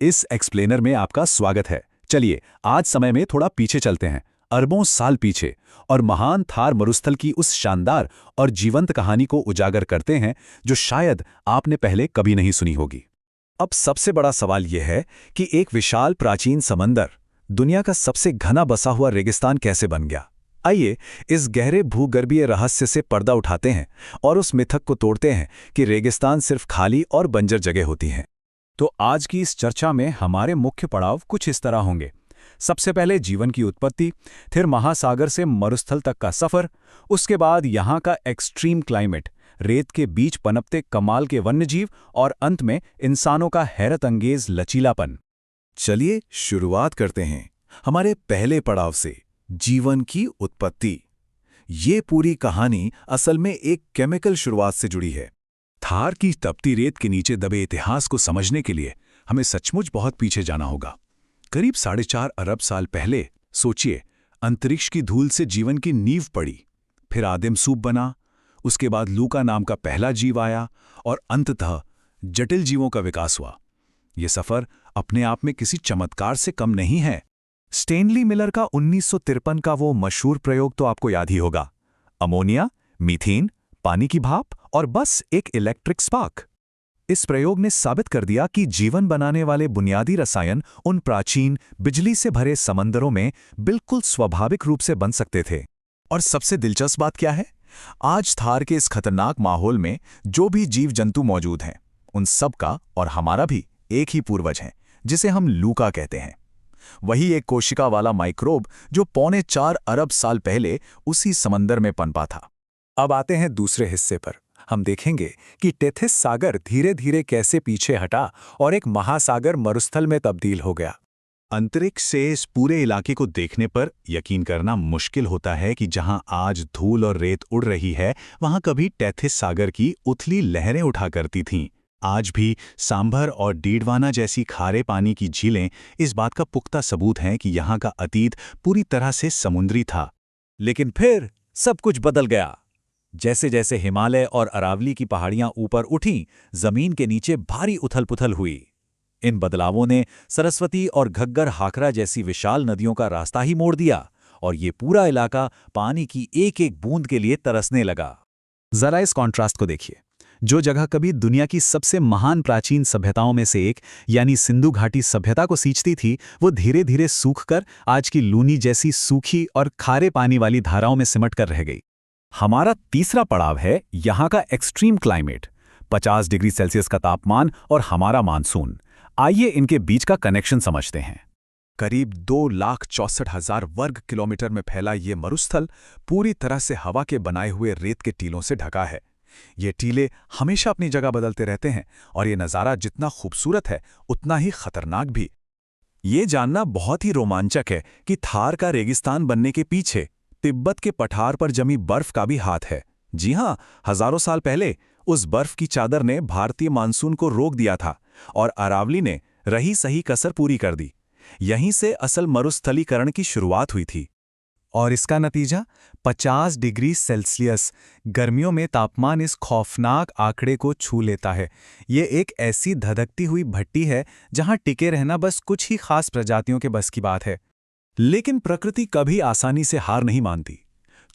इस एक्सप्लेनर में आपका स्वागत है। चलिए आज समय में थोड़ा पीछे चलते हैं, अरबों साल पीछे, और महान थार मरुस्थल की उस शानदार और जीवंत कहानी को उजागर करते हैं जो शायद आपने पहले कभी नहीं सुनी होगी। अब सबसे बड़ा सवाल यह है कि एक विशाल प्राचीन समंदर, दुनिया का सबसे घना बसा हुआ रेगिस्तान कैसे बन गया। आइए इस गहरे भूगर्भीय रहस्य से पर्दा उठाते हैं और उस मिथक को तोड़ते हैं कि रेगिस्तान सिर्फ खाली और बंजर जगह होती हैं। तो आज की इस चर्चा में हमारे मुख्य पड़ाव कुछ इस तरह होंगे। सबसे पहले जीवन की उत्पत्ति, फिर महासागर से मरुस्थल तक का सफर, उसके बाद यहाँ का एक्सट्रीम क्लाइमेट, रेत के बीच पनपते कमाल के वन्यजीव और अंत में इंसानों का हैरत अंगेज लचीलापन। चलिए शुरुआत करते हैं हमारे पहले पड़ाव से, जीवन की उत्पत्ति। ये पूरी कहानी असल में एक केमिकल शुरुआत से जुड़ी है। थार की तपती रेत के नीचे दबे इतिहास को समझने के लिए हमें सचमुच बहुत पीछे जाना होगा। करीब 4.5 अरब साल पहले सोचिए, अंतरिक्ष की धूल से जीवन की नींव पड़ी, फिर आदिम सूप बना, उसके बाद लूका नाम का पहला जीव आया और अंततः जटिल जीवों का विकास हुआ। यह सफर अपने आप में किसी चमत्कार से कम नहीं है। स्टेनली मिलर का 1953 का वो मशहूर प्रयोग तो आपको याद ही होगा। अमोनिया, मीथेन, पानी की भाप और बस एक इलेक्ट्रिक स्पार्क। इस प्रयोग ने साबित कर दिया कि जीवन बनाने वाले बुनियादी रसायन उन प्राचीन बिजली से भरे समंदरों में बिल्कुल स्वाभाविक रूप से बन सकते थे। और सबसे दिलचस्प बात क्या है? आज थार के इस खतरनाक माहौल में जो भी जीव जंतु मौजूद हैं, उन सब का और हमारा भी एक ही पूर्वज है, जिसे हम लूका कहते हैं। वही एक कोशिका वाला माइक्रोब जो 4.25 अरब साल पहले उसी समंदर में पनपा था। अब आते हैं दूसरे हिस्से पर। हम देखेंगे कि टेथिस सागर धीरे धीरे कैसे पीछे हटा और एक महासागर मरुस्थल में तब्दील हो गया। अंतरिक्ष से इस पूरे इलाके को देखने पर यकीन करना मुश्किल होता है कि जहां आज धूल और रेत उड़ रही है, वहां कभी टेथिस सागर की उथली लहरें उठा करती थीं। आज भी सांभर और डीडवाना जैसी खारे पानी की झीलें इस बात का पुख्ता सबूत हैं कि यहाँ का अतीत पूरी तरह से समुद्री था। लेकिन फिर सब कुछ बदल गया। जैसे जैसे हिमालय और अरावली की पहाड़ियां ऊपर उठीं, जमीन के नीचे भारी उथल-पुथल हुई। इन बदलावों ने सरस्वती और घग्गर हाकरा जैसी विशाल नदियों का रास्ता ही मोड़ दिया और ये पूरा इलाका पानी की एक एक बूंद के लिए तरसने लगा। जरा इस कॉन्ट्रास्ट को देखिए। जो जगह कभी दुनिया की सबसे महान प्राचीन सभ्यताओं में से एक यानी सिंधु घाटी सभ्यता को सींचती थी, वो धीरे धीरे सूखकर आज की लूनी जैसी सूखी और खारे पानी वाली धाराओं में सिमट कर रह गई। हमारा तीसरा पड़ाव है यहाँ का एक्सट्रीम क्लाइमेट, 50 डिग्री सेल्सियस का तापमान और हमारा मानसून। आइए इनके बीच का कनेक्शन समझते हैं। करीब 2,64,000 वर्ग किलोमीटर में फैला ये मरुस्थल पूरी तरह से हवा के बनाए हुए रेत के टीलों से ढका है। ये टीले हमेशा अपनी जगह बदलते रहते हैं और ये नज़ारा जितना खूबसूरत है, उतना ही खतरनाक भी। ये जानना बहुत ही रोमांचक है कि थार का रेगिस्तान बनने के पीछे तिब्बत के पठार पर जमी बर्फ का भी हाथ है। जी हां, हजारों साल पहले उस बर्फ की चादर ने भारतीय मानसून को रोक दिया था और अरावली ने रही सही कसर पूरी कर दी। यहीं से असल मरुस्थलीकरण की शुरुआत हुई थी। और इसका नतीजा 50 डिग्री सेल्सियस गर्मियों में तापमान इस खौफनाक आंकड़े को छू लेता है। ये एक ऐसी धधकती हुई भट्टी है जहां टिके रहना बस कुछ ही खास प्रजातियों के बस की बात है। लेकिन प्रकृति कभी आसानी से हार नहीं मानती।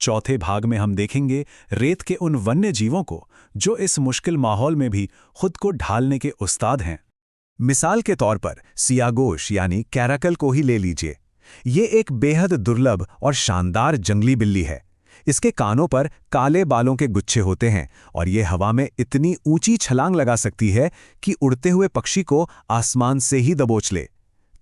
चौथे भाग में हम देखेंगे रेत के उन वन्य जीवों को जो इस मुश्किल माहौल में भी खुद को ढालने के उस्ताद हैं। मिसाल के तौर पर सियागोश यानी कैराकल को ही ले लीजिए। ये एक बेहद दुर्लभ और शानदार जंगली बिल्ली है। इसके कानों पर काले बालों के गुच्छे होते हैं और ये हवा में इतनी ऊंची छलांग लगा सकती है कि उड़ते हुए पक्षी को आसमान से ही दबोच ले।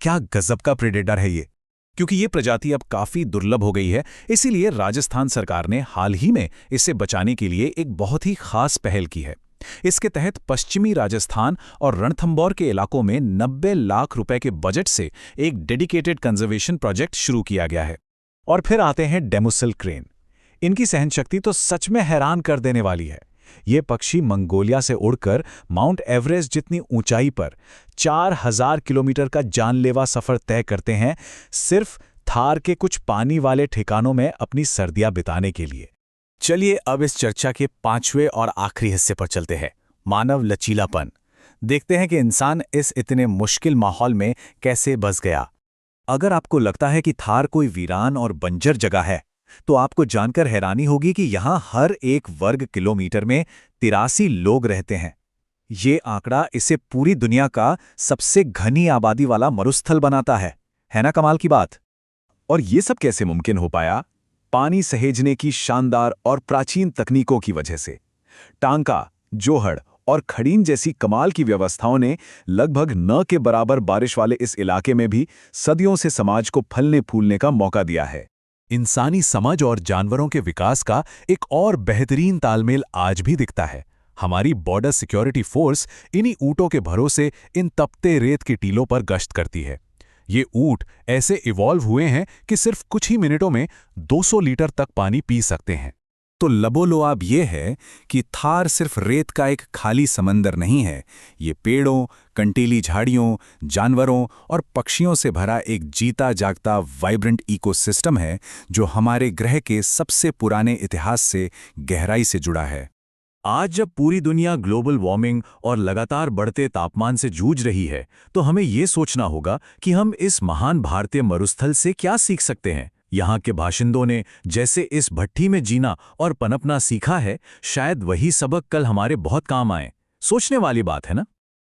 क्या गजब का प्रेडेटर है ये! क्योंकि ये प्रजाति अब काफी दुर्लभ हो गई है, इसीलिए राजस्थान सरकार ने हाल ही में इसे बचाने के लिए एक बहुत ही खास पहल की है। इसके तहत पश्चिमी राजस्थान और रणथंभौर के इलाकों में 90 लाख रुपए के बजट से एक डेडिकेटेड कंजर्वेशन प्रोजेक्ट शुरू किया गया है। और फिर आते हैं डेमुसल क्रेन। इनकी सहनशक्ति तो सच में हैरान कर देने वाली है। ये पक्षी मंगोलिया से उड़कर माउंट एवरेस्ट जितनी ऊंचाई पर 4000 किलोमीटर का जानलेवा सफर तय करते हैं, सिर्फ थार के कुछ पानी वाले ठिकानों में अपनी सर्दियां बिताने के लिए। चलिए अब इस चर्चा के 5वें और आखिरी हिस्से पर चलते हैं, मानव लचीलापन। देखते हैं कि इंसान इस इतने मुश्किल माहौल में कैसे बस गया। अगर आपको लगता है कि थार कोई वीरान और बंजर जगह है, तो आपको जानकर हैरानी होगी कि यहाँ हर एक वर्ग किलोमीटर में 83 लोग रहते हैं। ये आंकड़ा इसे पूरी दुनिया का सबसे घनी आबादी वाला मरुस्थल बनाता है ना कमाल की बात? और ये सब कैसे मुमकिन हो पाया? पानी सहेजने की शानदार और प्राचीन तकनीकों की वजह से। टांका, जोहड़ और खड़ीन जैसी कमाल की व्यवस्थाओं ने लगभग न के बराबर बारिश वाले इस इलाके में भी सदियों से समाज को फलने फूलने का मौका दिया है। इंसानी समझ और जानवरों के विकास का एक और बेहतरीन तालमेल आज भी दिखता है। हमारी बॉर्डर सिक्योरिटी फोर्स इन्हीं ऊँटों के भरोसे इन तपते रेत की टीलों पर गश्त करती है। ये ऊँट ऐसे इवॉल्व हुए हैं कि सिर्फ कुछ ही मिनटों में 200 लीटर तक पानी पी सकते हैं। तो लबोलुआब ये है कि थार सिर्फ रेत का एक खाली समंदर नहीं है, ये पेड़ों, कंटीली झाड़ियों, जानवरों और पक्षियों से भरा एक जीता जागता वाइब्रेंट इकोसिस्टम है, जो हमारे ग्रह के सबसे पुराने इतिहास से गहराई से जुड़ा है। आज जब पूरी दुनिया ग्लोबल वार्मिंग और लगातार बढ़ते तापमान से जूझ रही है, तो हमें ये सोचना होगा कि हम इस महान भारतीय मरुस्थल से क्या सीख सकते हैं। यहाँ के बाशिंदों ने जैसे इस भट्ठी में जीना और पनपना सीखा है, शायद वही सबक कल हमारे बहुत काम आए। सोचने वाली बात है ना?